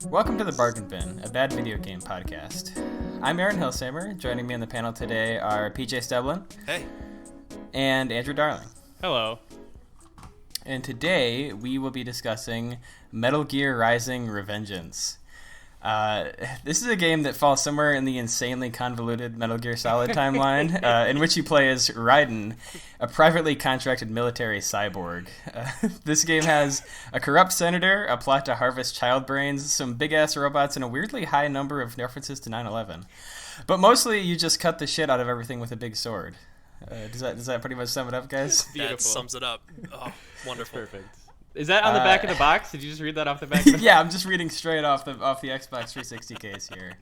Welcome to the Bargain Bin, a bad video game podcast. I'm Aaron Hillsamer. Joining me on the panel today are PJ Steblin. Hey. And Andrew Darling. Hello. And today we will be discussing Metal Gear Rising: Revengeance. This is a game that falls somewhere in the insanely convoluted Metal Gear Solid timeline, in which you play as Raiden, a privately contracted military cyborg. This game has a corrupt senator, a plot to harvest child brains, some big-ass robots, and a weirdly high number of references to 9/11. But mostly, you just cut the shit out of everything with a big sword. Does that pretty much sum it up, guys? That sums it up. Oh, wonderful. Perfect. Is that on the back of the box? Did you just read that off the back of the Yeah, I'm just reading straight off the Xbox 360 case here.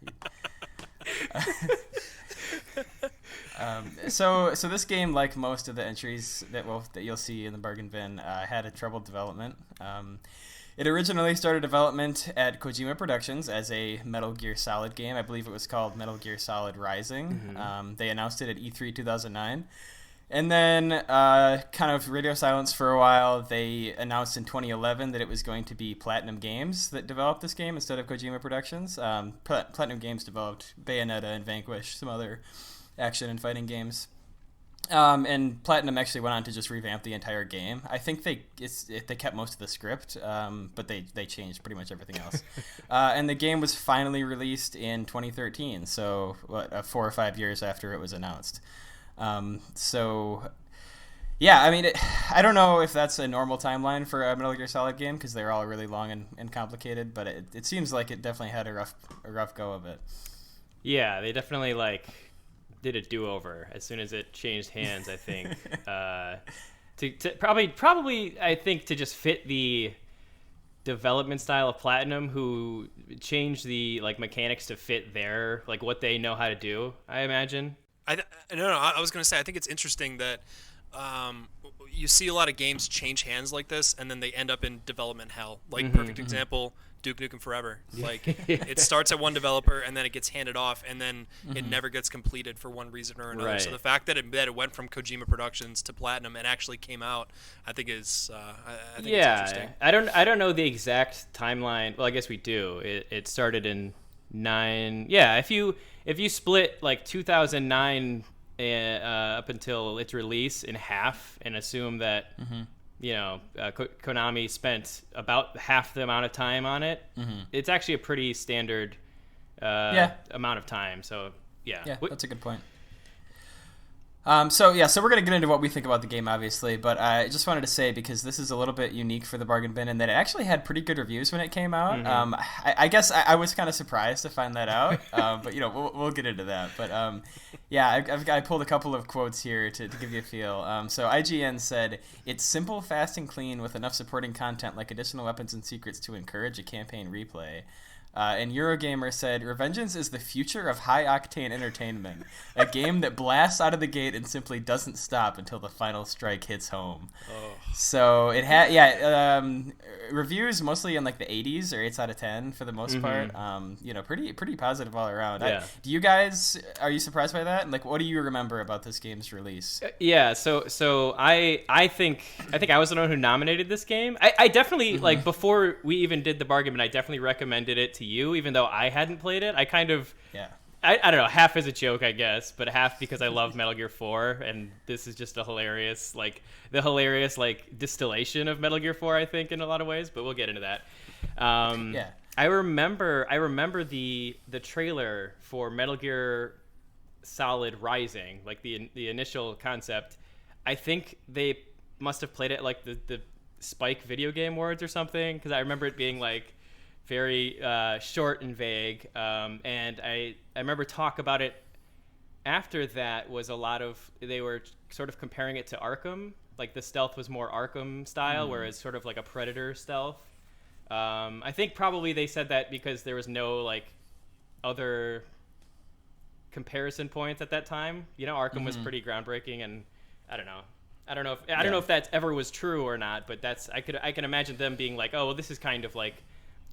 So this game, like most of the entries that you'll see in the bargain bin, had a troubled development. It originally started development at Kojima Productions as a Metal Gear Solid game. I believe it was called Metal Gear Solid Rising. Mm-hmm. They announced it at E3 2009. And then, kind of radio silence for a while. They announced in 2011 that it was going to be Platinum Games that developed this game instead of Kojima Productions. Platinum Games developed Bayonetta and Vanquish, some other action and fighting games. And Platinum actually went on to just revamp the entire game. I think they kept most of the script, but they changed pretty much everything else. And the game was finally released in 2013, so 4 or 5 years after it was announced. Yeah, I mean, I don't know if that's a normal timeline for a Metal Gear Solid game because they're all really long and complicated, but it seems like it definitely had a rough go of it. Yeah, they definitely did a do-over as soon as it changed hands. I think to probably I think to just fit the development style of Platinum, who changed the mechanics to fit their what they know how to do. I imagine. I was going to say, I think it's interesting that you see a lot of games change hands like this, and then they end up in development hell. Perfect example, Duke Nukem Forever. It starts at one developer, and then it gets handed off, and then it never gets completed for one reason or another. Right. So the fact that it went from Kojima Productions to Platinum and actually came out, I think is it's interesting. I don't know the exact timeline. Well, I guess we do. It started in 9. Yeah, if you split 2009 up until its release in half and assume that Konami spent about half the amount of time on it, it's actually a pretty standard amount of time. So yeah, that's a good point. So we're going to get into what we think about the game, obviously, but I just wanted to say, because this is a little bit unique for the bargain bin, and that it actually had pretty good reviews when it came out. I guess I was kind of surprised to find that out, but we'll get into that. But I pulled a couple of quotes here to give you a feel. So IGN said, "It's simple, fast, and clean with enough supporting content like additional weapons and secrets to encourage a campaign replay." And Eurogamer said, "Revengeance is the future of high-octane entertainment, a game that blasts out of the gate and simply doesn't stop until the final strike hits home." Oh. So it had, reviews mostly in the 80s or 8s out of 10 for the most part. Pretty positive all around. Yeah. Are you surprised by that? And what do you remember about this game's release? So I think I was the one who nominated this game. I definitely before we even did the bargain bin, I definitely recommended it to you, even though I hadn't played it. I kind of I don't know, half as a joke, I guess, but half because I love Metal Gear 4, and this is just a hilarious distillation of Metal Gear 4, I think, in a lot of ways, but we'll get into that. I remember the trailer for Metal Gear Solid Rising, the initial concept. I think they must have played it the Spike Video Game Awards or something, because I remember it being very short and vague, and I remember talk about it after that was a lot of, they were sort of comparing it to Arkham, the stealth was more Arkham style, whereas sort of a Predator stealth. I think probably they said that because there was no other comparison points at that time. Arkham was pretty groundbreaking, and I don't know if that ever was true or not, but I can imagine them being oh, well, this is kind of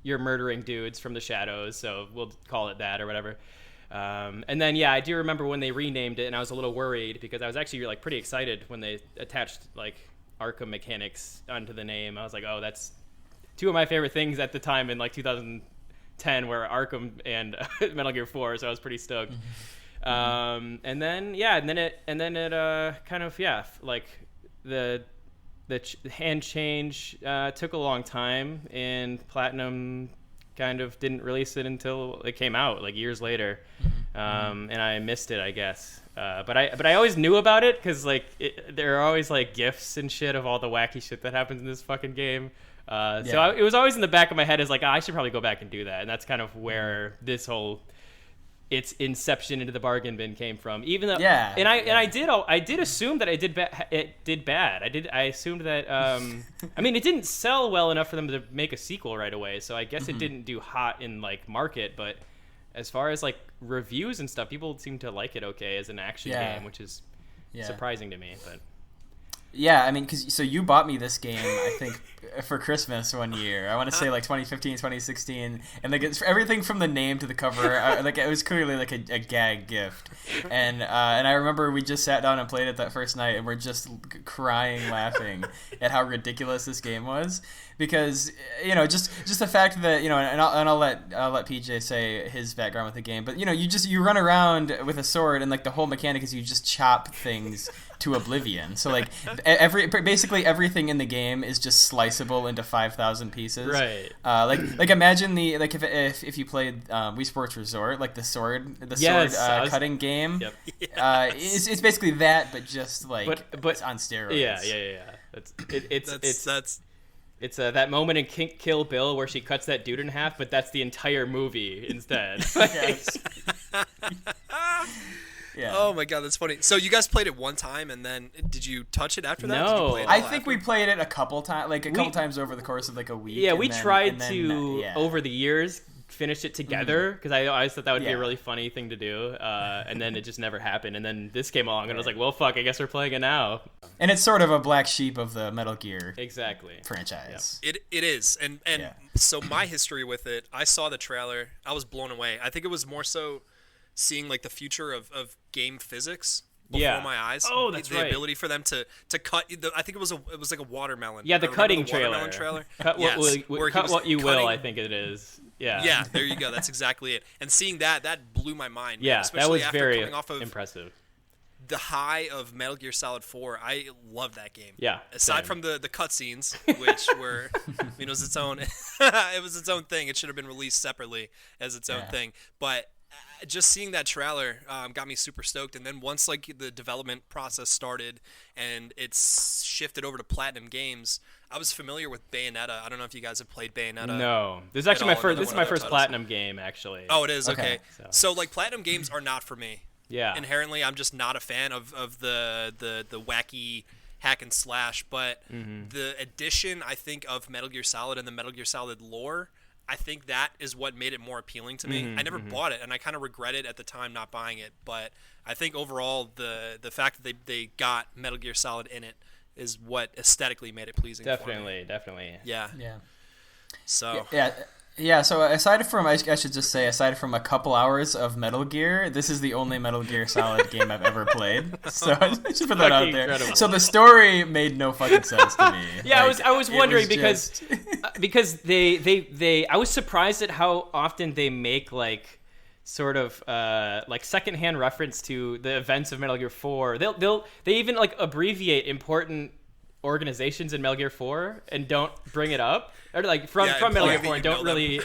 you're murdering dudes from the shadows, so we'll call it that or whatever. And then, I do remember when they renamed it, and I was a little worried because I was actually pretty excited when they attached Arkham mechanics onto the name. I was oh, that's two of my favorite things at the time in 2000, 10 were Arkham and Metal Gear 4, so I was pretty stoked. And then it kind of like the hand change took a long time, and Platinum kind of didn't release it until it came out like years later, and I missed it, I guess. But I always knew about it because like there are always like GIFs and shit of all the wacky shit that happens in this fucking game. So it was always in the back of my head as like, I should probably go back and do that, and that's kind of where this whole its inception into the bargain bin came from. Even though, I did assume that it did bad. I assumed that. I mean, it didn't sell well enough for them to make a sequel right away. So I guess it didn't do hot in like market. But as far as like reviews and stuff, people seem to like it okay as an action game, which is surprising to me. But yeah, I mean, so you bought me this game, I think, for Christmas one year. I want to say like 2015, 2016, and like it's everything from the name to the cover. Like it was clearly like a gag gift, and I remember we just sat down and played it that first night, and we're just crying, laughing at how ridiculous this game was. Because just the fact that and I'll let PJ say his background with the game, but you run around with a sword, and like the whole mechanic is you just chop things to oblivion. So like basically everything in the game is just sliceable into 5,000 pieces. Right. Like imagine if you played Wii Sports Resort, like the sword cutting game. Yep. It's basically that, but just like it's on steroids. Yeah. It's that moment in Kill Bill where she cuts that dude in half, but that's the entire movie instead. Yes. Yeah. Oh my god, that's funny. So you guys played it one time, and then did you touch it after that? No. Did you play it I think we played it a couple times over the course of like a week. Yeah, we tried to over the years finish it together because I always thought that would be a really funny thing to do, and then it just never happened. And then this came along, and I was like, well, fuck, I guess we're playing it now. And it's sort of a black sheep of the Metal Gear franchise. Yep. It is, and so my history with it, I saw the trailer, I was blown away. I think it was more so seeing like the future of game physics before my eyes. Oh, that's the ability for them to cut. I think it was like a watermelon. Yeah, the cutting trailer. Cut cut what you will. I think it is. Yeah. Yeah, there you go. That's exactly it. And seeing that blew my mind. Yeah, that was very impressive. The high of Metal Gear Solid 4, I love that game. Yeah. Aside from the cutscenes, which were, it was its own, it was its own thing. It should have been released separately as its own thing. But just seeing that trailer got me super stoked. And then once like the development process started and it's shifted over to Platinum Games, I was familiar with Bayonetta. I don't know if you guys have played Bayonetta. No, this is actually my first Platinum game actually. Oh, it is. Okay. So like Platinum games are not for me. Yeah. Inherently, I'm just not a fan of the wacky hack and slash. But the addition, I think, of Metal Gear Solid and the Metal Gear Solid lore, I think that is what made it more appealing to me. I never bought it, and I kind of regret it at the time not buying it. But I think overall, the fact that they got Metal Gear Solid in it is what aesthetically made it pleasing. Definitely. Yeah. So. Yeah, so aside from a couple hours of Metal Gear, this is the only Metal Gear Solid game I've ever played. So I should put that out there. Incredible. So the story made no fucking sense to me. Yeah, like, I was wondering because they I was surprised at how often they make like sort of like secondhand reference to the events of Metal Gear 4. They even like abbreviate important organizations in Metal Gear 4 and don't bring it up, or like from Metal Gear 4 and don't really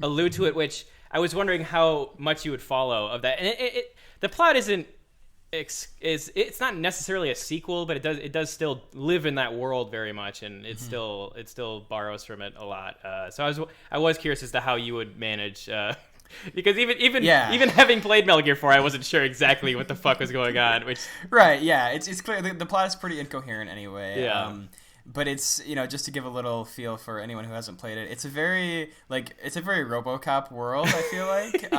allude to it, which I was wondering how much you would follow of that. And the plot it's not necessarily a sequel, but it does still live in that world very much, and it still borrows from it a lot. So I was curious as to how you would manage. Because even having played Metal Gear 4, I wasn't sure exactly what the fuck was going on. Right, yeah, it's clear the plot is pretty incoherent anyway. Yeah. But it's just to give a little feel for anyone who hasn't played it, it's a very RoboCop world, I feel like.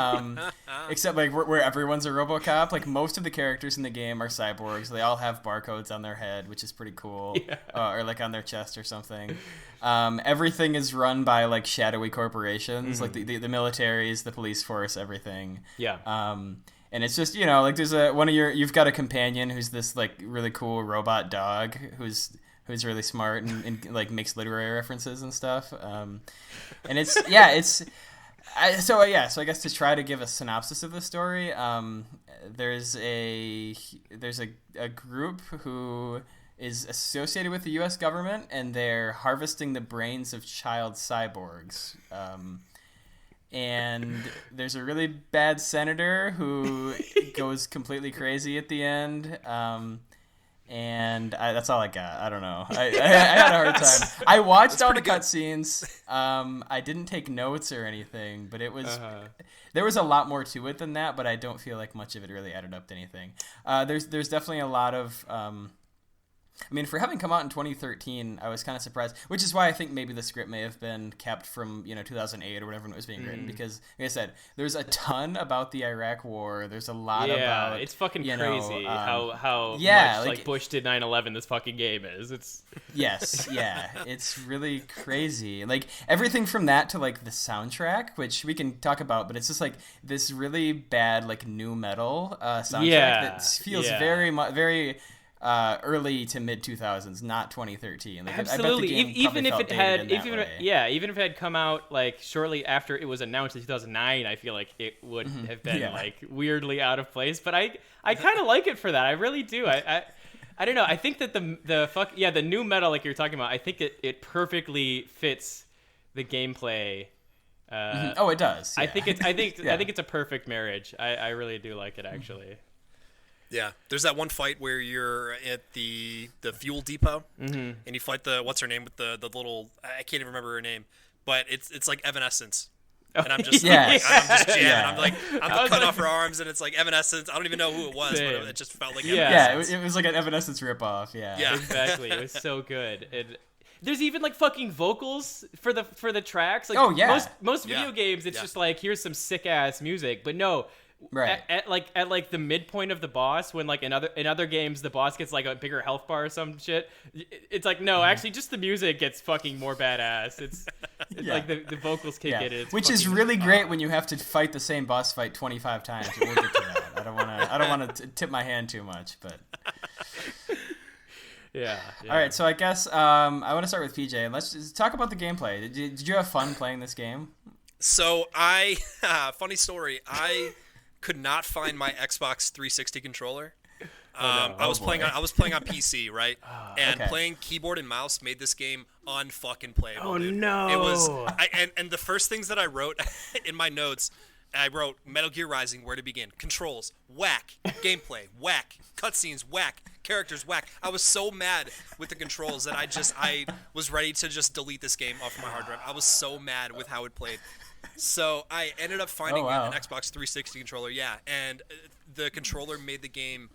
Except like where everyone's a RoboCop. Like most of the characters in the game are cyborgs. They all have barcodes on their head, which is pretty cool. Yeah. Or like on their chest or something. Everything is run by like shadowy corporations, like the militaries, the police force, everything. Yeah. And it's just like there's you've got a companion who's this like really cool robot dog who's really smart and like makes literary references and stuff. And it's So I guess to try to give a synopsis of the story, there's a group who is associated with the U.S. government, and they're harvesting the brains of child cyborgs. And there's a really bad senator who goes completely crazy at the end. And that's all I got. I don't know. I had a hard time. I watched all the cutscenes. I didn't take notes or anything, but it was there was a lot more to it than that. But I don't feel like much of it really added up to anything. There's definitely a lot of. I mean, for having come out in 2013, I was kind of surprised, which is why I think maybe the script may have been kept from 2008 or whatever when it was being written, because like I said, there's a ton about the Iraq War. There's a lot about it's fucking crazy how much like Bush did 9/11 this fucking game is. It's it's really crazy. Like everything from that to like the soundtrack, which we can talk about, but it's just like this really bad like nu metal soundtrack that feels very early to mid 2000s, not 2013. Like, absolutely. Even if it had come out like shortly after it was announced in 2009, I feel like it would have been like weirdly out of place. But I kind of like it for that. I really do. I don't know. I think that the nu metal like you're talking about, I think it perfectly fits the gameplay. Oh, it does. Yeah. I think it's a perfect marriage. I really do like it actually. Yeah, there's that one fight where you're at the fuel depot, and you fight what's her name with the little, I can't even remember her name, but it's like Evanescence, and I'm just I'm just jamming. I'm cutting off her arms, and it's like Evanescence. I don't even know who it was, but it just felt like Evanescence. Yeah, it was like an Evanescence ripoff. Yeah, exactly. It was so good. There's even like fucking vocals for the tracks. Like, most video games, it's just like here's some sick ass music, but no. Right. At the midpoint of the boss, when like in other games the boss gets like a bigger health bar or some shit, it's like no, actually just the music gets fucking more badass. It's like the vocals kick in, which is really great when you have to fight the same boss fight 25 times. We'll get to that. I don't want to tip my hand too much, but yeah. All right, so I guess I want to start with PJ, and let's just talk about the gameplay. Did you have fun playing this game? So funny story, I could not find my Xbox 360 controller. I was playing on PC, right? And playing keyboard and mouse made this game unfucking playable. Oh dude. No! It was, and the first things that I wrote in my notes, I wrote Metal Gear Rising, where to begin? Controls, whack. Gameplay, whack. Cutscenes, whack. Characters, whack. I was so mad with the controls that I was ready to just delete this game off my hard drive. I was so mad with how it played. So I ended up finding an Xbox 360 controller, and the controller made the game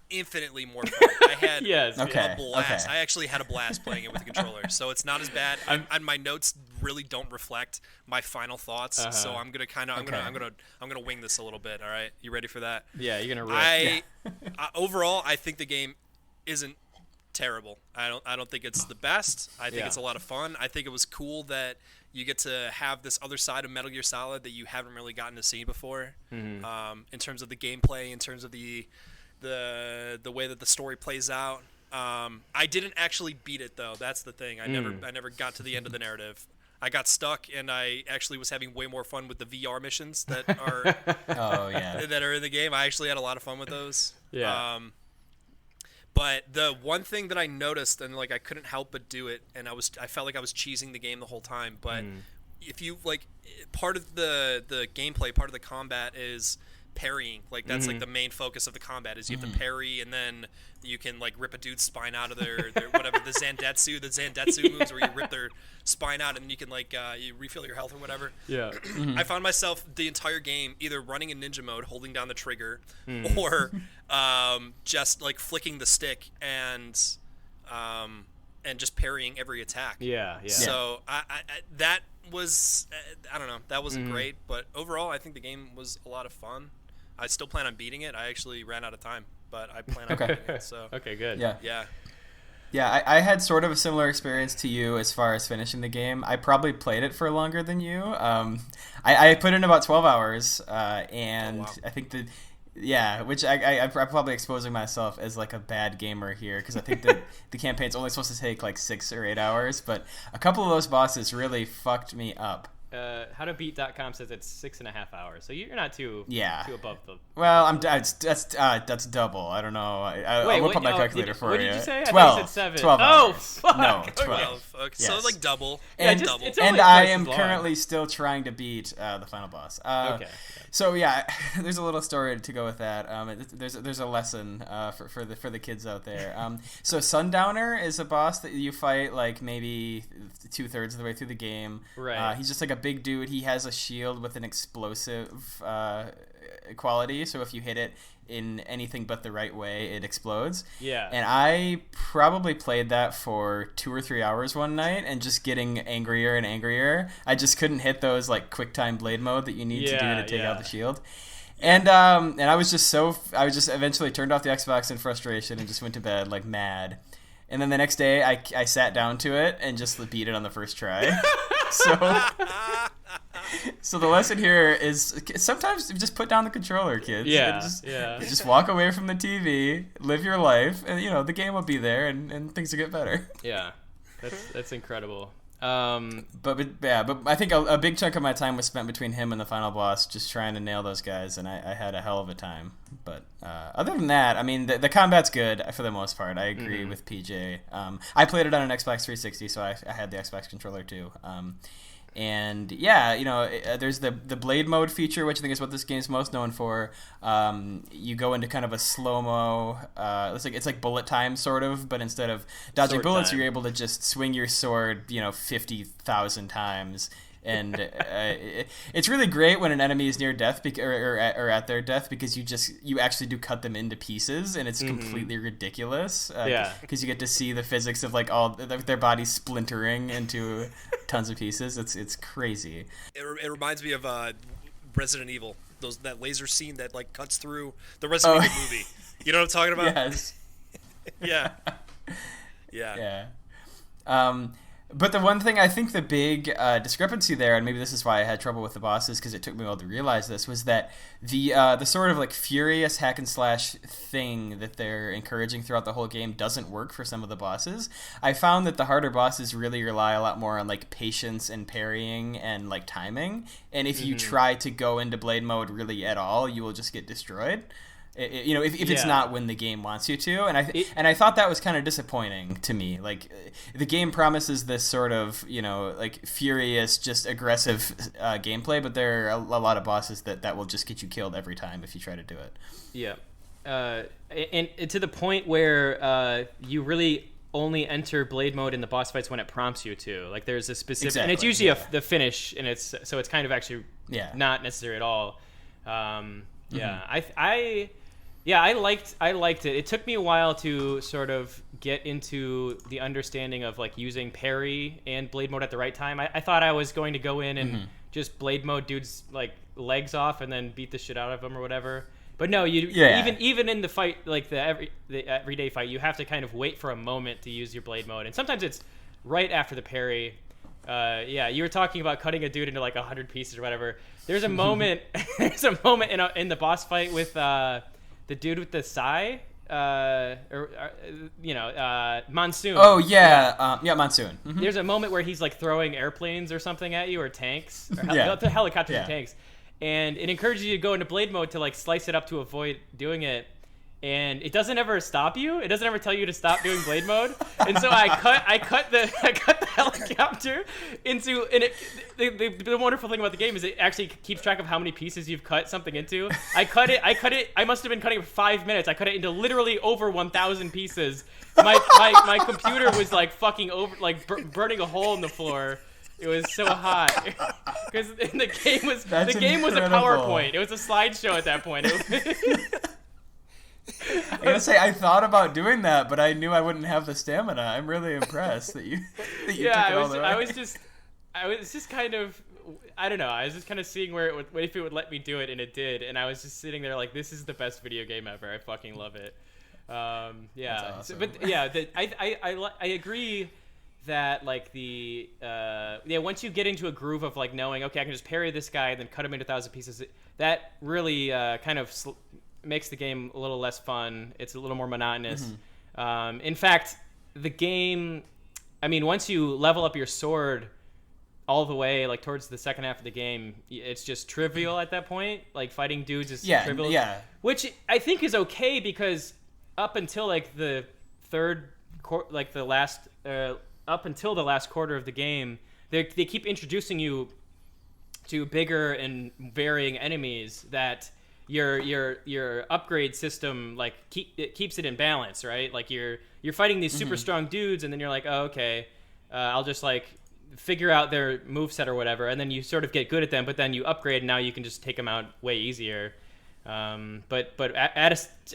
infinitely more fun. I had a blast. I actually had a blast playing it with the controller, so it's not as bad. And my notes really don't reflect my final thoughts, so I'm gonna wing this a little bit. All right, you ready for that? Yeah, you're gonna rip. Overall, I think the game isn't terrible. I don't think it's the best. I think it's a lot of fun. I think it was cool that you get to have this other side of Metal Gear Solid that you haven't really gotten to see before, in terms of the gameplay, in terms of the way that the story plays out. I didn't actually beat it though. That's the thing. I never got to the end of the narrative. I got stuck, and I actually was having way more fun with the VR missions that are that are in the game. I actually had a lot of fun with those. Yeah. But the one thing that I noticed, and like I couldn't help but do it, and I felt like I was cheesing the game the whole time. But if you like, part of the gameplay, part of the combat is parrying. Like that's like the main focus of the combat is you have to parry, and then you can like rip a dude's spine out of their whatever the Zandetsu moves, where you rip their spine out, and you can like you refill your health or whatever. Yeah. I found myself the entire game either running in ninja mode, holding down the trigger, or just like flicking the stick and just parrying every attack. Yeah. So that was I don't know, that wasn't great, but overall I think the game was a lot of fun. I still plan on beating it. I actually ran out of time, but I plan on beating it. So okay, good. Yeah, I had sort of a similar experience to you as far as finishing the game. I probably played it for longer than you. I put in about 12 hours, and I think that, which I'm probably exposing myself as like a bad gamer here, because I think that the campaign's only supposed to take like 6 or 8 hours, but a couple of those bosses really fucked me up. howtobeat.com says it's 6.5 hours, so you're not too above the. Well, that's double. I don't know. I will put my calculator for you. What did you say? 12. I think you said 7. 12 hours. Oh, fuck. No, 12. 12. Okay, Yes. So like double. Yeah, double. it's only And I twice as am long. currently still trying to beat the final boss. Okay. So yeah, there's a little story to go with that. There's a lesson for the kids out there. So Sundowner is a boss that you fight like maybe 2/3 of the way through the game. Right. He's just like a big dude. He has a shield with an explosive quality. So if you hit it in anything but the right way, it explodes. Yeah. And I probably played that for 2 or 3 hours one night and just getting angrier and angrier. I just couldn't hit those like quick time blade mode that you need to do to take out the shield. And I was just eventually turned off the Xbox in frustration and just went to bed like mad. And then the next day I sat down to it and just beat it on the first try. So the lesson here is sometimes just put down the controller, kids. Just walk away from the TV, live your life, and the game will be there, and things will get better. Yeah, that's incredible. But I think a big chunk of my time was spent between him and the final boss, just trying to nail those guys, and I had a hell of a time. But other than that, I mean, the combat's good for the most part. I agree with PJ. I played it on an Xbox 360, so I had the Xbox controller too. And yeah, there's the blade mode feature, which I think is what this game's most known for. You go into kind of a slow-mo, it's like bullet time sort of, but instead of dodging bullets, you're able to just swing your sword 50,000 times. And it's really great when an enemy is near death or at their death, because you actually do cut them into pieces, and it's completely ridiculous. Because you get to see the physics of like all their bodies splintering into tons of pieces. It's crazy. It reminds me of Resident Evil. That laser scene that like cuts through the Resident Evil movie. You know what I'm talking about? Yes. Yeah. But the one thing, I think the big discrepancy there, and maybe this is why I had trouble with the bosses, because it took me a while to realize this, was that the sort of like furious hack and slash thing that they're encouraging throughout the whole game doesn't work for some of the bosses. I found that the harder bosses really rely a lot more on like patience and parrying and like timing, and if you try to go into blade mode really at all, you will just get destroyed. If it's not when the game wants you to, and I thought that was kind of disappointing to me. Like the game promises this sort of like furious, just aggressive gameplay, but there are a lot of bosses that will just get you killed every time if you try to do it. Yeah, and to the point where you really only enter blade mode in the boss fights when it prompts you to. Like there's a specific, and it's usually the finish, and it's kind of actually not necessary at all. I liked it. It took me a while to sort of get into the understanding of like using parry and blade mode at the right time. I thought I was going to go in and just blade mode dudes like legs off and then beat the shit out of them or whatever. But no, even in the fight, like the everyday fight, you have to kind of wait for a moment to use your blade mode, and sometimes it's right after the parry. You were talking about cutting a dude into like 100 pieces or whatever. There's a moment. In the boss fight with the dude with the sai, Monsoon. Oh yeah, Monsoon. Mm-hmm. There's a moment where he's like throwing airplanes or something at you, or tanks, or the helicopters and tanks, and it encourages you to go into blade mode to like slice it up to avoid doing it. And it doesn't ever stop you. It doesn't ever tell you to stop doing blade mode. And so I cut the helicopter into. And the wonderful thing about the game is it actually keeps track of how many pieces you've cut something into. I cut it. I must have been cutting it for 5 minutes. I cut it into literally over 1,000 pieces. My computer was like fucking over, like burning a hole in the floor. It was so hot because the game was a PowerPoint. It was a slideshow at that point. I gotta say, I thought about doing that, but I knew I wouldn't have the stamina. I'm really impressed that you took it all the way. I was just kind of, I don't know. I was just kind of seeing if it would let me do it, and it did. And I was just sitting there like, this is the best video game ever. I fucking love it. That's awesome. I agree that like once you get into a groove of like knowing, okay, I can just parry this guy and then cut him into 1,000 pieces, that really kind of makes the game a little less fun. It's a little more monotonous. In fact, the game, I mean, once you level up your sword all the way like towards the second half of the game, it's just trivial at that point. Like fighting dudes is trivial. Yeah. Which I think is okay because up until like the up until the last quarter of the game, they keep introducing you to bigger and varying enemies that your upgrade system like keeps it in balance, right? Like you're fighting these super strong dudes, and then you're like, oh, okay, I'll just like figure out their moveset or whatever, and then you sort of get good at them, but then you upgrade, and now you can just take them out way easier. But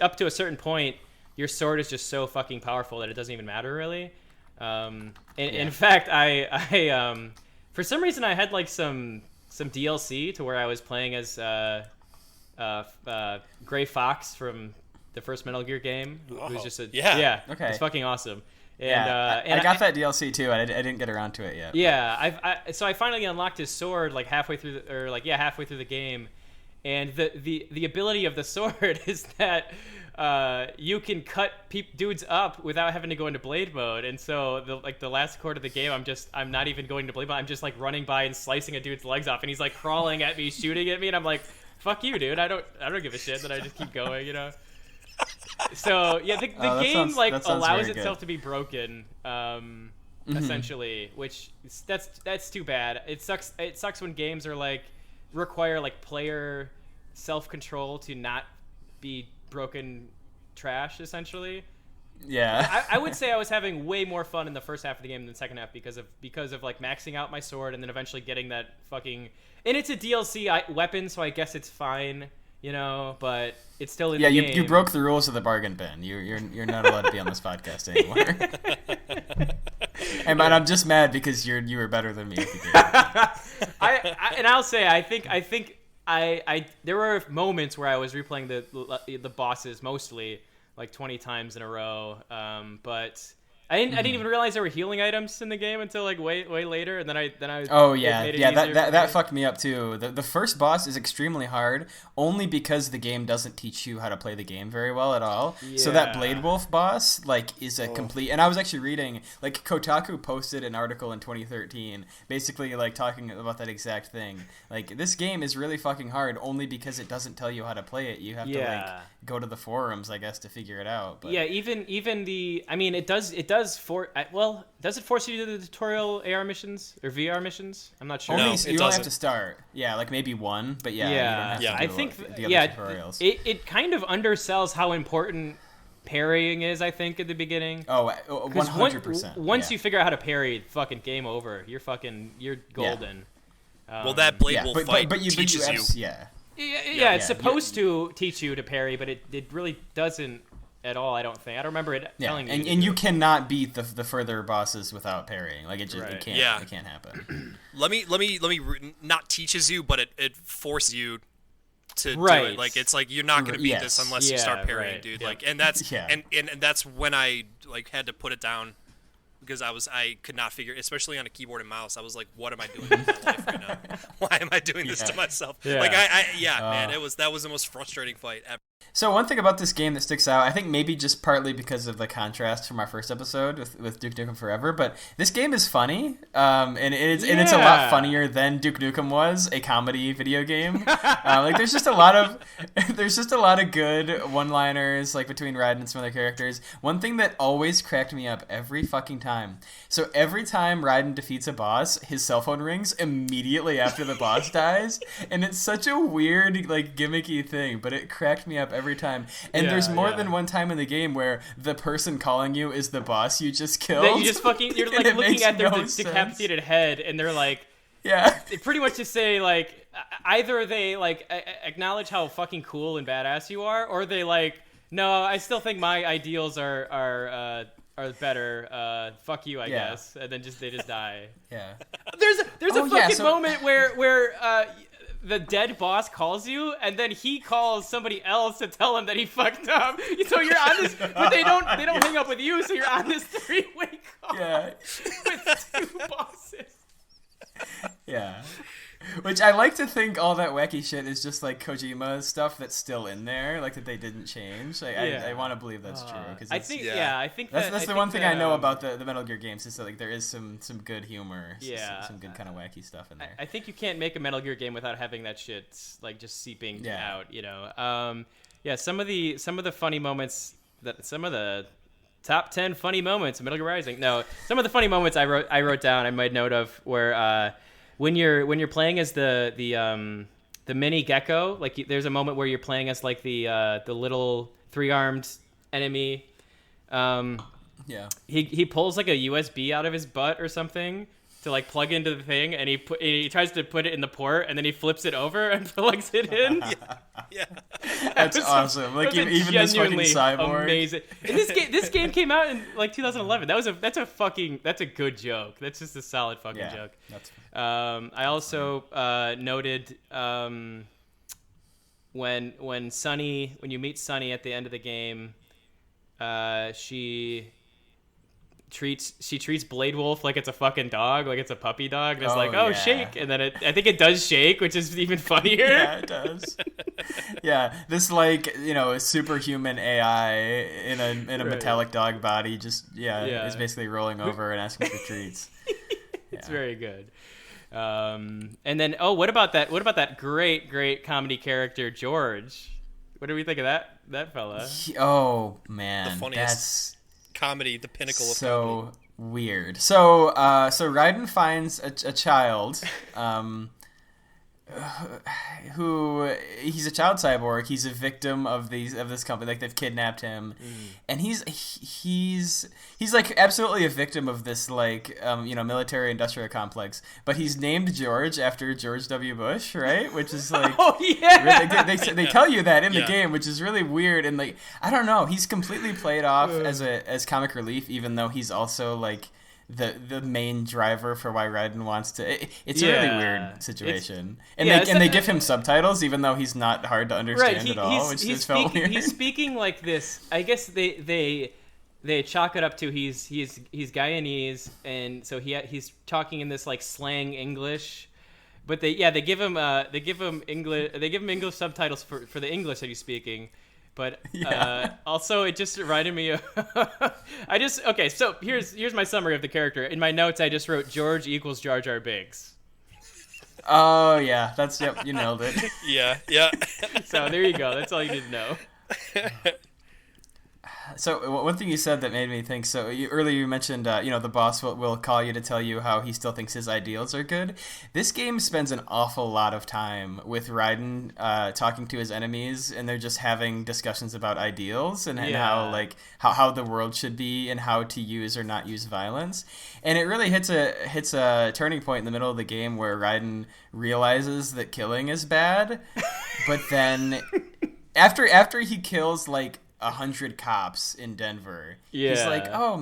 up to a certain point, your sword is just so fucking powerful that it doesn't even matter really. In fact, I for some reason I had like some DLC to where I was playing as Gray Fox from the first Metal Gear game, who's just okay. It's fucking awesome. And, I got that DLC too. I didn't get around to it yet. Yeah, so I finally unlocked his sword like halfway through the game, and the ability of the sword is that you can cut dudes up without having to go into blade mode. And so the last quarter of the game, I'm not even going to blade mode. I'm just like running by and slicing a dude's legs off, and he's like crawling at me, shooting at me, and I'm like, fuck you, dude. I don't give a shit. Then I just keep going, you know. So yeah, the game allows itself to be broken, essentially, which that's too bad. It sucks when games are like require like player self-control to not be broken trash, essentially. Yeah. I would say I was having way more fun in the first half of the game than the second half because of like maxing out my sword and then eventually getting that fucking, and it's a DLC weapon, so I guess it's fine. You know, but it's still in the game. You broke the rules of the bargain bin. You're not allowed to be on this podcast anymore. And I'm just mad because you were better than me at the game. I'll say I think there were moments where I was replaying the bosses mostly like 20 times in a row, but I didn't even realize there were healing items in the game until like way later, and then I that fucked me up too. The first boss is extremely hard only because the game doesn't teach you how to play the game very well at all. Yeah. So that Blade Wolf boss like is a complete, and I was actually reading like Kotaku posted an article in 2013 basically like talking about that exact thing. Like this game is really fucking hard only because it doesn't tell you how to play it. You have to like go to the forums, I guess, to figure it out. But. Yeah, even I mean it does does it force you to do the tutorial AR missions or VR missions? I'm not sure. No, you only have to start. Yeah, like maybe one, but you don't have to do I think the other tutorials. It kind of undersells how important parrying is, I think, at the beginning. Oh, 100%. Once you figure out how to parry, fucking game over. You're golden. Well, that Blade Wolf fight teaches you. Yeah, it's supposed to teach you to parry, but it really doesn't at all. I don't think. I don't remember it telling me. And you cannot beat the further bosses without parrying. Like it just it can't happen. Let me not teaches you, but it forces you to do it. Like it's like you're not going to beat this unless you start parrying, dude. Like and that's and that's when I like had to put it down because I could not figure, especially on a keyboard and mouse. I was like, what am I doing with my life right now? Why am I doing this to myself? Yeah. Like man, that was the most frustrating fight ever. So one thing about this game that sticks out, I think maybe just partly because of the contrast from our first episode with Duke Nukem Forever, but this game is funny, and it's a lot funnier than Duke Nukem was, a comedy video game. Like there's just a lot of good one-liners like between Raiden and some other characters. One thing that always cracked me up every fucking time. So every time Raiden defeats a boss, his cell phone rings immediately after the boss dies, and it's such a weird like gimmicky thing, but it cracked me up every time. And there's more than one time in the game where the person calling you is the boss you just killed. That you just fucking, you're like looking at their decapitated head, and they're like, they pretty much just say like, either they like acknowledge how fucking cool and badass you are, or they like, no, I still think my ideals are better. Fuck you, I guess. And then they just die. Yeah. There's a fucking moment where the dead boss calls you, and then he calls somebody else to tell him that he fucked up. So you're on this, but they don't hang up with you. So you're on this 3-way call with 2 bosses. Yeah. Which I like to think all that wacky shit is just like Kojima stuff that's still in there, like that they didn't change. Like, I want to believe that's true. Cause I think that's the one thing I know about the Metal Gear games is that like there is some good humor, some good kind of wacky stuff in there. I think you can't make a Metal Gear game without having that shit like just seeping out, you know. Some of the funny moments some of the top 10 funny moments of Metal Gear Rising. No, some of the funny moments I wrote down. I made note of where when you're playing as the mini gecko, like there's a moment where you're playing as like the little 3-armed enemy. He pulls like a USB out of his butt or something to like plug into the thing, and he tries to put it in the port, and then he flips it over and plugs it in. Yeah. That's awesome. Like even this fucking cyborg. Amazing. And this game came out in like 2011. That's a good joke. That's just a solid fucking joke. I also noted when you meet Sunny at the end of the game, she treats Blade Wolf like it's a fucking dog, like it's a puppy dog. And it's shake, and then I think it does shake, which is even funnier. Yeah, it does. Yeah, this like superhuman AI in a metallic dog body is basically rolling over and asking for treats. It's very good. And then what about that great comedy character George? What do we think of that fella? Oh man, the funniest. Comedy, the pinnacle of comedy. So weird. So Raiden finds a child who he's a child cyborg. He's a victim of this company. Like they've kidnapped him, and he's like absolutely a victim of this like military industrial complex. But he's named George after George W. Bush, right? Which is like they tell you that in the game, which is really weird. And like I don't know, he's completely played off as comic relief, even though he's also like the main driver for why Raiden wants to. It's a really weird situation, they give him subtitles even though he's not hard to understand at all, which just felt weird. He's speaking like this. I guess they chalk it up to he's Guyanese, and so he's talking in this like slang English. But they give him English subtitles for the English that he's speaking. But also, it just reminded me of. So here's my summary of the character. In my notes, I just wrote George equals Jar Jar Binks. Oh yeah, you nailed it. Yeah. So there you go. That's all you need to know. So one thing you said that made me think. So earlier you mentioned, the boss will call you to tell you how he still thinks his ideals are good. This game spends an awful lot of time with Raiden talking to his enemies, and they're just having discussions about ideals and how the world should be and how to use or not use violence. And it really hits a turning point in the middle of the game where Raiden realizes that killing is bad, but then after he kills like 100 cops in Denver. He's like, why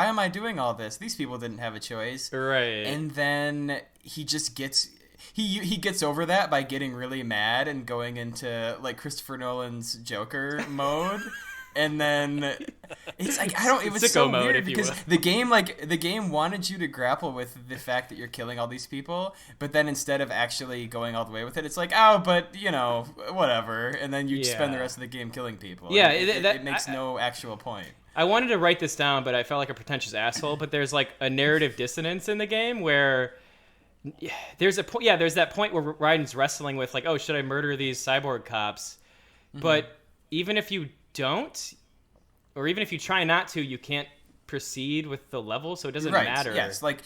am I doing all this? These people didn't have a choice. Right. And then he just gets he gets over that by getting really mad and going into like Christopher Nolan's Joker mode. And then it's like it was so weird because the game wanted you to grapple with the fact that you're killing all these people, but then instead of actually going all the way with it, it's like, whatever, and then you spend the rest of the game killing people. Yeah, it makes no actual point. I wanted to write this down, but I felt like a pretentious asshole. But there's like a narrative dissonance in the game where there's that point where Raiden's wrestling with like, oh, should I murder these cyborg cops? Mm-hmm. But even if you don't, or even if you try not to, you can't proceed with the level, so it doesn't matter. Yes, like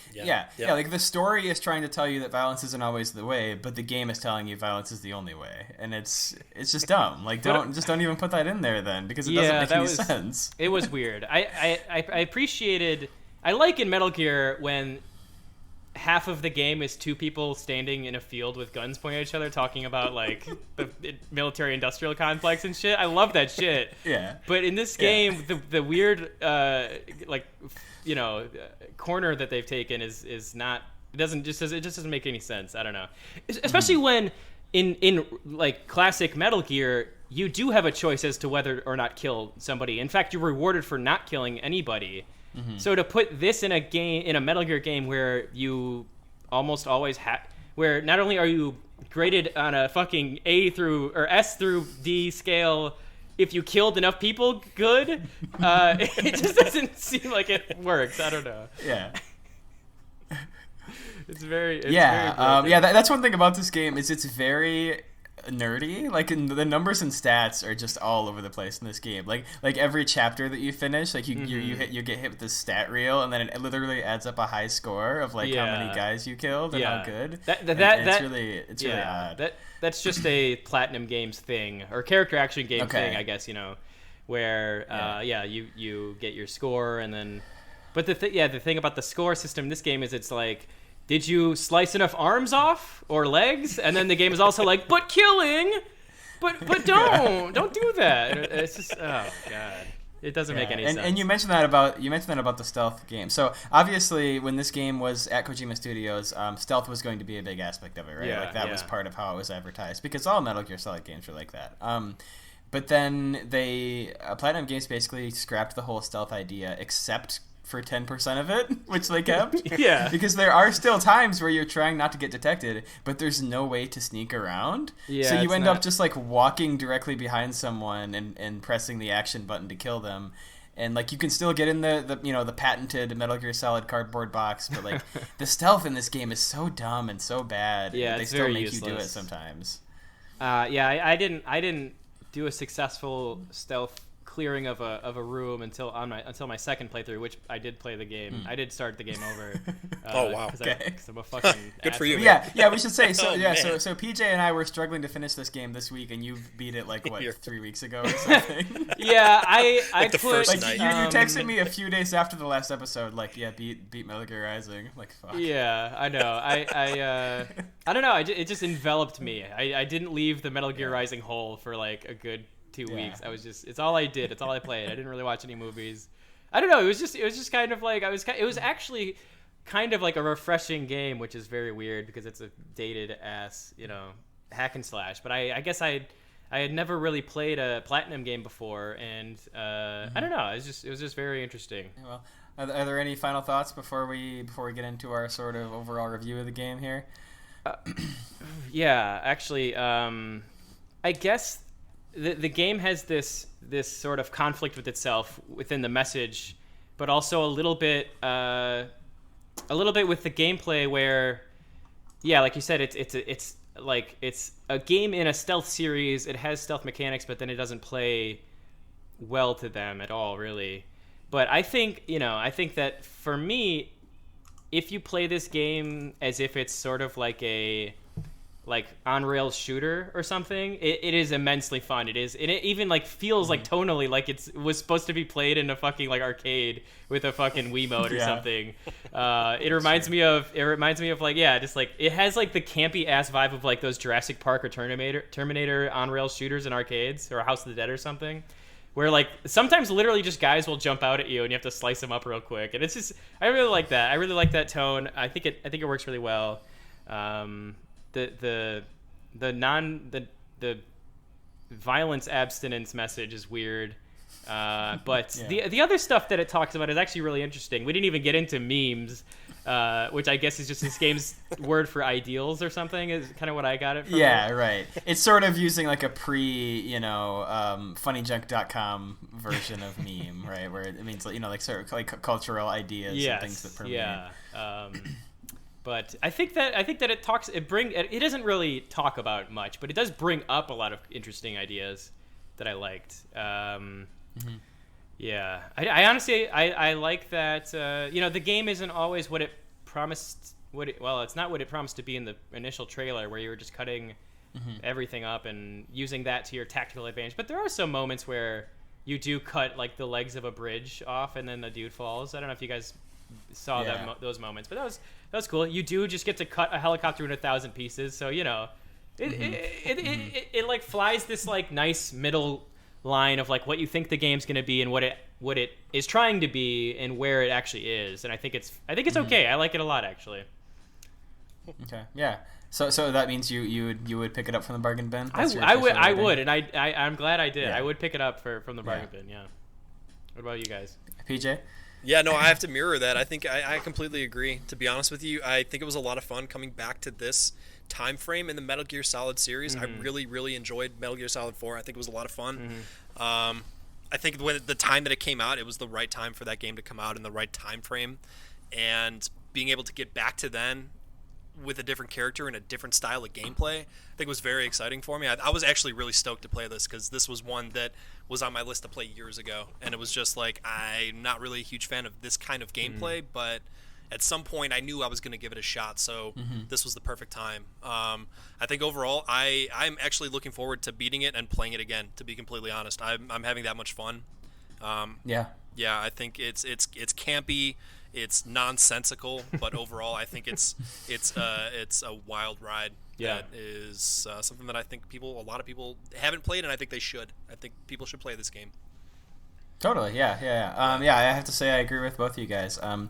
like the story is trying to tell you that violence isn't always the way, but the game is telling you violence is the only way, and it's just dumb. Like don't even put that in there then, because it doesn't make any sense. It was weird. I appreciated. I like in Metal Gear when half of the game is two people standing in a field with guns pointing at each other talking about like the military industrial complex and shit. I love that shit. Yeah. But in this game, the weird corner that they've taken is not. It just doesn't make any sense. I don't know. Especially when in like classic Metal Gear, you do have a choice as to whether or not kill somebody. In fact, you're rewarded for not killing anybody. Mm-hmm. So to put this in a Metal Gear game where you almost always where not only are you graded on a fucking A through or S through D scale if you killed enough people good, it just doesn't seem like it works. I don't know. Yeah. It's very that's one thing about this game is it's very nerdy. Like the numbers and stats are just all over the place in this game. Like every chapter that you finish, like you get hit with this stat reel, and then it literally adds up a high score of like how many guys you killed and how good. It's really odd. That's just a Platinum Games thing or character action game thing, I guess, where you get your score and then. But the thing about the score system in this game is it's like, did you slice enough arms off or legs? And then the game is also like, but killing, but don't do that. It's just, oh god, it doesn't make any sense. And you mentioned that about the stealth game. So obviously, when this game was at Kojima Studios, stealth was going to be a big aspect of it, right? Like that was part of how it was advertised because all Metal Gear Solid games were like that. But then Platinum Games basically scrapped the whole stealth idea, except for 10% of it, which they kept. Yeah. Because there are still times where you're trying not to get detected, but there's no way to sneak around. Yeah, so you end up just like walking directly behind someone and pressing the action button to kill them. And like you can still get in the patented Metal Gear Solid cardboard box, but like the stealth in this game is so dumb and so bad. Yeah, they still make you do it sometimes. I didn't do a successful stealth clearing of a room until my second playthrough, which I did play the game. I did start the game over. Oh wow! Because I'm a fucking good for you. Yeah, we should say so. So PJ and I were struggling to finish this game this week, and you beat it like 3 weeks ago or something. Yeah, I the put first like night. you texted me a few days after the last episode, like beat Metal Gear Rising. Like fuck. Yeah, I know. I don't know. It just enveloped me. I didn't leave the Metal Gear Rising hole for like a good 2 weeks. It's all I did. It's all I played. I didn't really watch any movies. I don't know. It was just kind of like it was actually kind of like a refreshing game, which is very weird because it's a dated ass, hack and slash. But I guess I had never really played a Platinum game before, and I don't know. It was just very interesting. Yeah, well, are there any final thoughts before we get into our sort of overall review of the game here? Yeah, actually, I guess. The game has this sort of conflict with itself within the message, but also a little bit with the gameplay where, like you said, it's a game in a stealth series. It has stealth mechanics, but then it doesn't play well to them at all, really. But I think that for me, if you play this game as if it's sort of like a on-rails shooter or something, it is immensely fun. It is, and it even like feels like tonally like it was supposed to be played in a fucking like arcade with a fucking Wiimote or something. It reminds me of like just like it has like the campy ass vibe of like those Jurassic Park or Terminator on-rails shooters in arcades or House of the Dead or something, where like sometimes literally just guys will jump out at you and you have to slice them up real quick, and it's just I really like that. I really like that tone. I think it works really well. The violence abstinence message is weird, but the other stuff that it talks about is actually really interesting. We didn't even get into memes, which I guess is just this game's word for ideals or something. Is kind of what I got it from. Yeah, right. It's sort of using like a funnyjunk.com version of meme, right? Where it means like sort of like cultural ideas and things that permeate. Yeah. But I think that it doesn't really talk about much, but it does bring up a lot of interesting ideas that I liked. Yeah, I honestly like that. The game isn't always what it promised. It's not what it promised to be in the initial trailer, where you were just cutting everything up and using that to your tactical advantage. But there are some moments where you do cut like the legs of a bridge off, and then the dude falls. I don't know if you guys saw those moments, but that was cool. You do just get to cut a helicopter into 1,000 pieces, so it like flies this like nice middle line of like what you think the game's going to be and what it is trying to be and where it actually is, and I think it's okay. I like it a lot, actually. Okay, yeah. So that means you would pick it up from the bargain bin? I would, and I'm glad I did. Yeah. I would pick it up from the bargain bin. Yeah. What about you guys? PJ? Yeah, no, I have to mirror that. I think I completely agree. To be honest with you, I think it was a lot of fun coming back to this time frame in the Metal Gear Solid series. I really, really enjoyed Metal Gear Solid 4. I think it was a lot of fun. I think when the time that it came out, it was the right time for that game to come out in the right time frame, and being able to get back to then with a different character and a different style of gameplay, I think was very exciting for me. I was actually really stoked to play this because this was one that was on my list to play years ago, and it was just like, I'm not really a huge fan of this kind of gameplay, but at some point I knew I was going to give it a shot, so this was the perfect time. I think overall I'm actually looking forward to beating it and playing it again, to be completely honest. I'm having that much fun. Yeah, I think it's campy, it's nonsensical, but overall I think it's a wild ride. Yeah. That is something that I think a lot of people haven't played, and I think they should. I think people should play this game. Totally, yeah. I have to say I agree with both of you guys. I'm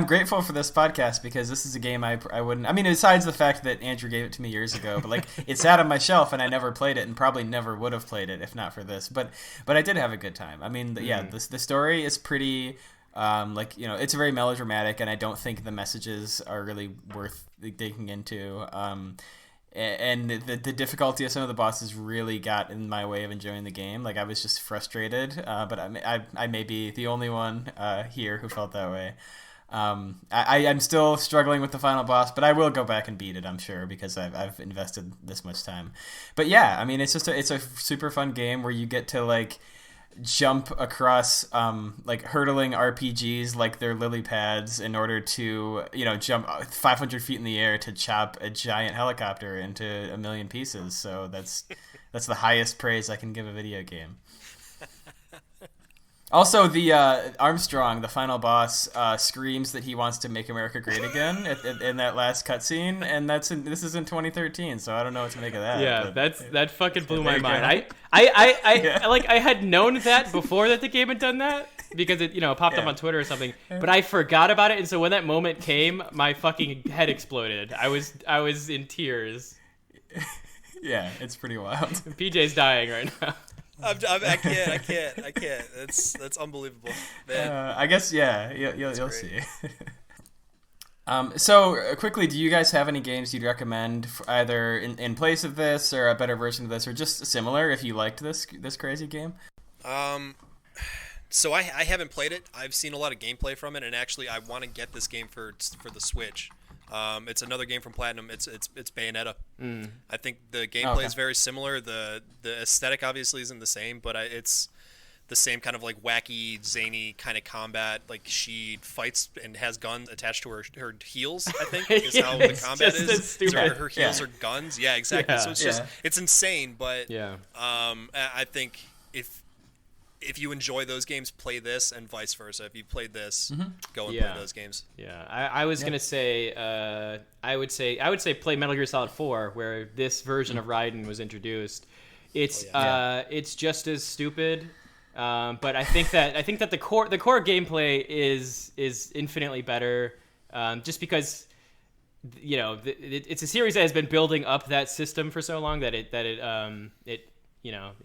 grateful for this podcast because this is a game I wouldn't. I mean, besides the fact that Andrew gave it to me years ago, but like it sat on my shelf and I never played it and probably never would have played it if not for this. But I did have a good time. I mean, the story is pretty. It's very melodramatic, and I don't think the messages are really worth digging into. And the difficulty of some of the bosses really got in my way of enjoying the game. Like, I was just frustrated, but I may be the only one here who felt that way. I'm still struggling with the final boss, but I will go back and beat it, I'm sure, because I've invested this much time. But yeah, I mean, it's a super fun game where you get to like jump across like hurtling RPGs like they're lily pads in order to jump 500 feet in the air to chop a giant helicopter into a million pieces. So that's the highest praise I can give a video game. Also, the Armstrong, the final boss, screams that he wants to make America great again in that last cutscene, and this is in 2013, so I don't know what to make of that. Yeah, that fucking blew my mind. I had known that before that the game had done that because it popped up on Twitter or something, but I forgot about it, and so when that moment came, my fucking head exploded. I was in tears. Yeah, it's pretty wild. PJ's dying right now. I can't. That's unbelievable, man. I guess, yeah, you'll see. So quickly, do you guys have any games you'd recommend either in place of this or a better version of this, or just similar if you liked this crazy game? So I haven't played it. I've seen a lot of gameplay from it, and actually I want to get this game for the Switch. It's another game from Platinum. It's Bayonetta. I think the gameplay is very similar. The aesthetic obviously isn't the same, but it's the same kind of like wacky, zany kind of combat. Like she fights and has guns attached to her heels, I think, is how the combat is. Her heels are guns. Yeah, exactly. Yeah. So it's insane, but I think if you enjoy those games, play this, and vice versa. If you played this, go and play those games. Yeah, I was gonna say, I would say play Metal Gear Solid 4, where this version of Raiden was introduced. It's it's just as stupid, but I think that the core gameplay is infinitely better, just because it's a series that has been building up that system for so long that it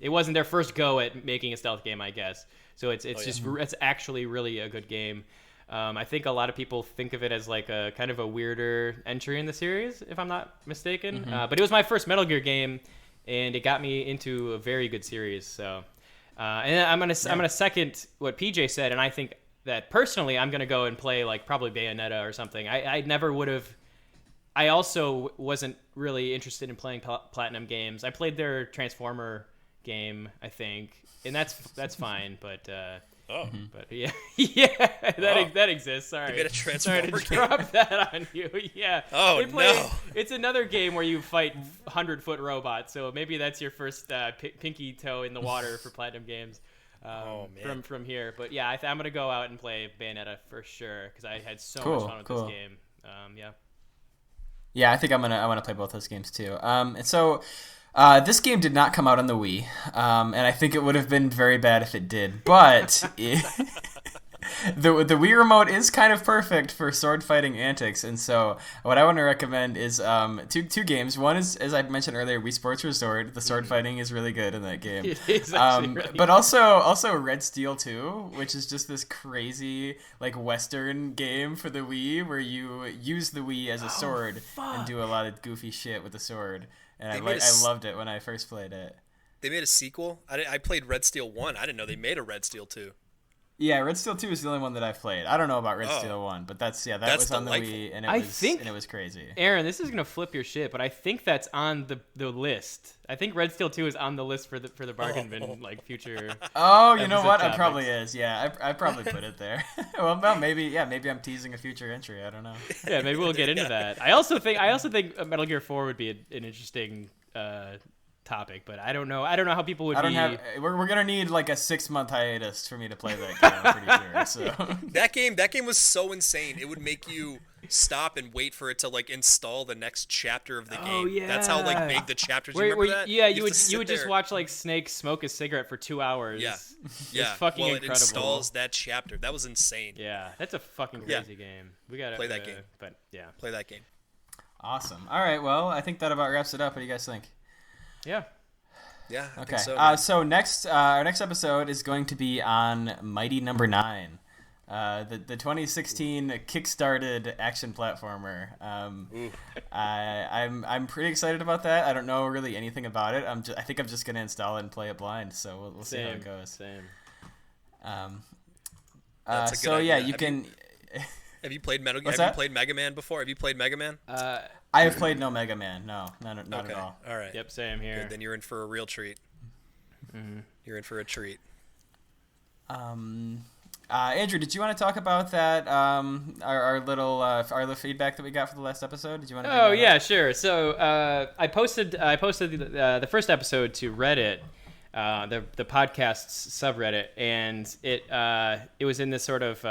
wasn't their first go at making a stealth game, I guess. So it's actually really a good game. I think a lot of people think of it as like a kind of a weirder entry in the series, if I'm not mistaken. But it was my first Metal Gear game, and it got me into a very good series. So, and I'm gonna second what PJ said, and I think that personally, I'm gonna go and play like probably Bayonetta or something. I never would have. I also wasn't really interested in playing Platinum games. I played their Transformer game, I think, and that's fine. But but that exists. Sorry, you made a Transformer Sorry to game. Drop that on you. Yeah. Oh no! It's another game where you fight 100-foot robots. So maybe that's your first pinky toe in the water for Platinum games. From here, but yeah, I'm gonna go out and play Bayonetta for sure because I had so much fun with this game. Yeah, I think I want to play both those games too. And so this game did not come out on the Wii, and I think it would have been very bad if it did. But the Wii remote is kind of perfect for sword fighting antics, and so what I want to recommend is two games. One is, as I mentioned earlier, Wii Sports Resort. The sword fighting is really good in that game. It is actually really but also Red Steel 2, which is just this crazy like Western game for the Wii where you use the Wii as a sword and do a lot of goofy shit with the sword. And I loved it when I first played it. They made a sequel? I played Red Steel 1. I didn't know they made a Red Steel 2. Yeah, Red Steel 2 is the only one that I've played. I don't know about Red Steel 1, but that was on delightful. the Wii, and it was crazy. Aaron, this is going to flip your shit, but I think that's on the list. I think Red Steel 2 is on the list for the bargain bin, like, future. Oh, you know what? Topics. It probably is. Yeah, I probably put it there. well, maybe I'm teasing a future entry. I don't know. Yeah, maybe we'll get into that. I also think Metal Gear 4 would be an interesting topic, but I don't know how people would we're gonna need like a 6-month hiatus for me to play that game, I'm pretty sure. So that game was so insane. It would make you stop and wait for it to like install the next chapter of the game. Oh, yeah. That's how like big the chapters. You remember that? Yeah, you would just watch like Snake smoke a cigarette for 2 hours. Yeah. It's fucking incredible. It installs that chapter. That was insane. Yeah, that's a fucking crazy game. We gotta play that game. But yeah, play that game. Awesome. All right. Well, I think that about wraps it up. What do you guys think? Yeah. Yeah. I okay. think so next, our next episode is going to be on Mighty Number 9, the 2016 kickstarted action platformer. I'm pretty excited about that. I don't know really anything about it. I think I'm just gonna install it and play it blind. So we'll see how it goes. Same. That's a good so idea. yeah, you can. Have you played Metal Gear? What's Have that? you played Mega Man before? Have you played Mega Man? I have played no Mega Man. No, not okay. at all. All right. Yep, same here. Good, then you're in for a real treat. Mm-hmm. You're in for a treat. Andrew, did you want to talk about that? Our little feedback that we got for the last episode. Did you want to? Oh yeah, sure. So I posted the first episode to Reddit. The podcast's subreddit, and it was in this sort of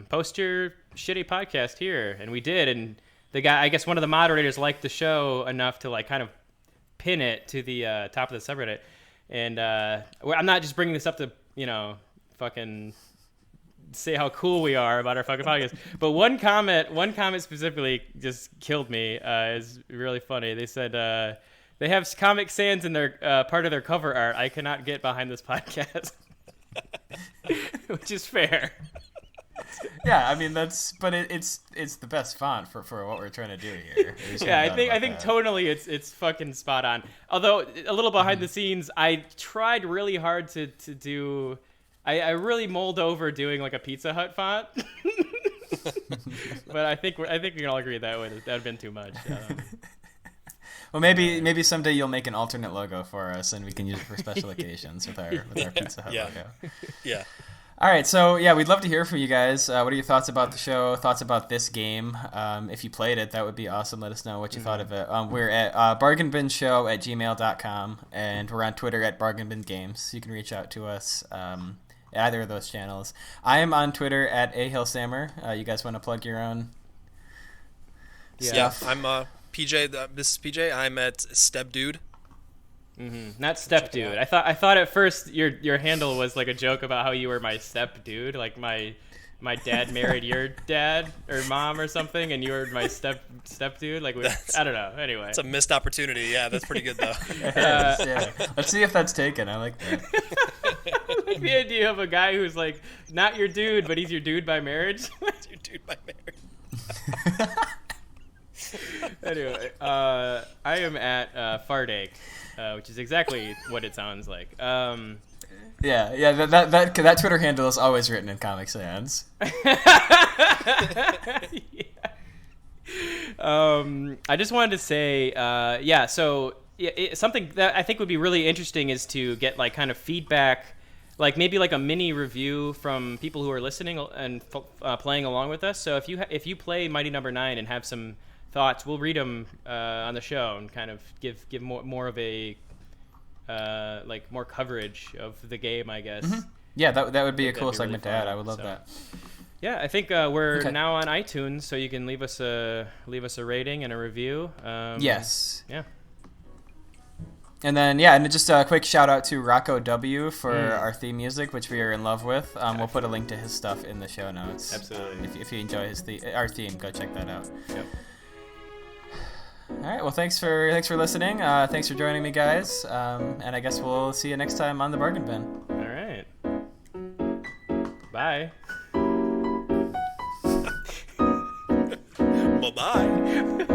post your shitty podcast here, and we did, and the guy, I guess one of the moderators liked the show enough to like kind of pin it to the top of the subreddit, and I'm not just bringing this up to fucking say how cool we are about our fucking podcast, but one comment specifically just killed me. It's really funny. They said. They have Comic Sans in their part of their cover art. I cannot get behind this podcast, which is fair. Yeah, I mean it's the best font for what we're trying to do here. Yeah, I think tonally it's fucking spot on. Although a little behind the scenes, I tried really hard to do. I really mulled over doing like a Pizza Hut font, but I think we can all agree that would have been too much. Well, maybe someday you'll make an alternate logo for us, and we can use it for special occasions with our Pizza Hut logo. Yeah. All right, so yeah, we'd love to hear from you guys. What are your thoughts about the show? Thoughts about this game? If you played it, that would be awesome. Let us know what you thought of it. We're at bargainbinshow@gmail.com, and we're on Twitter at bargainbingames. You can reach out to us at either of those channels. I am on Twitter at ahillsammer. You guys want to plug your own stuff? Yeah, I'm PJ. This is PJ. I'm at StepDude. Mm-hmm. Not StepDude. I thought at first your handle was like a joke about how you were my stepdude, like my dad married your dad or mom or something, and you were my stepdude. Like I don't know. Anyway, it's a missed opportunity. Yeah, that's pretty good though. Yeah. Let's see if that's taken. I like that. I like the idea of a guy who's like not your dude, but he's your dude by marriage. He's your dude by marriage. Anyway, I am at Fartache, which is exactly what it sounds like. Yeah. That Twitter handle is always written in Comic Sans. I just wanted to say, So something that I think would be really interesting is to get like kind of feedback. Like maybe like a mini review from people who are listening and playing along with us. So if you play Mighty Number 9 and have some thoughts, we'll read them on the show and kind of give more of a like more coverage of the game, I guess. Mm-hmm. Yeah, that would be a cool segment to add. I would love that. Yeah, I think we're now on iTunes, so you can leave us a rating and a review. Yes. Yeah. And then, and just a quick shout out to RoccoW for our theme music, which we are in love with. We'll put a link to his stuff in the show notes. Absolutely. If you enjoy our theme, go check that out. Yep. All right. Well, thanks for listening. Thanks for joining me, guys. And I guess we'll see you next time on the Bargain Bin. All right. Bye. Bye-bye.